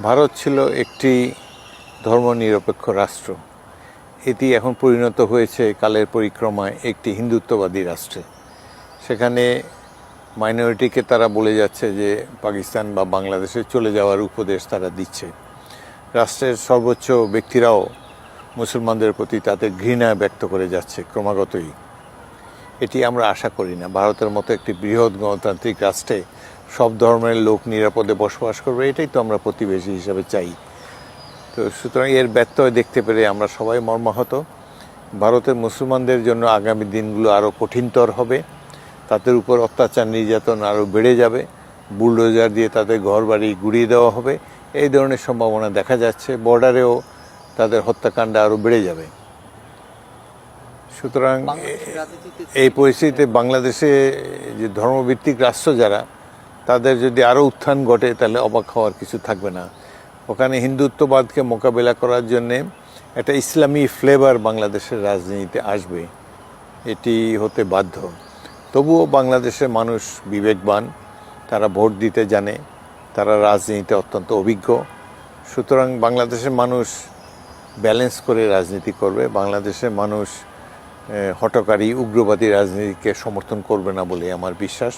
ভারত ছিল একটি ধর্মনিরপেক্ষ রাষ্ট্র। এটি এখন পরিণত হয়েছে কালের পরিক্রমায় একটি হিন্দুত্ববাদী রাষ্ট্রে। সেখানে মাইনরিটিকে তারা বলে যাচ্ছে যে পাকিস্তান বা বাংলাদেশে চলে যাওয়ার উপদেশ তারা দিচ্ছে। রাষ্ট্রের সর্বোচ্চ ব্যক্তিরাও মুসলমানদের প্রতি তাদের ঘৃণা ব্যক্ত করে যাচ্ছে ক্রমাগতই। এটি আমরা আশা করি না। ভারতের মতো একটি বৃহৎ গণতান্ত্রিক রাষ্ট্রে সব ধর্মের লোক নিরাপদে বসবাস করবে, এটাই তো আমরা প্রতিবেশী হিসাবে চাই। তো সুতরাং এর ব্যত্যয় দেখতে পেরে আমরা সবাই মর্মাহত। ভারতের মুসলমানদের জন্য আগামী দিনগুলো আরও কঠিনতর হবে। তাদের উপর অত্যাচার নির্যাতন আরও বেড়ে যাবে। বুলডোজার দিয়ে তাদের ঘরবাড়ি গুড়িয়ে দেওয়া হবে, এই ধরনের সম্ভাবনা দেখা যাচ্ছে। বর্ডারেও তাদের হত্যাকাণ্ড আরও বেড়ে যাবে। সুতরাং এই পরিস্থিতিতে বাংলাদেশে যে ধর্মভিত্তিক রাষ্ট্র যারা, তাদের যদি আরও উত্থান ঘটে তাহলে অবাক হওয়ার কিছু থাকবে না। ওখানে হিন্দুত্ববাদকে মোকাবেলা করার জন্যে একটা ইসলামী ফ্লেভার বাংলাদেশের রাজনীতিতে আসবে, এটি হতে বাধ্য। তবুও বাংলাদেশের মানুষ বিবেকবান, তারা ভোট দিতে জানে, তারা রাজনীতিতে অত্যন্ত অভিজ্ঞ। সুতরাং বাংলাদেশের মানুষ ব্যালেন্স করে রাজনীতি করবে। বাংলাদেশের মানুষ হঠকারী উগ্রবাদী রাজনীতিকে সমর্থন করবে না বলে আমার বিশ্বাস।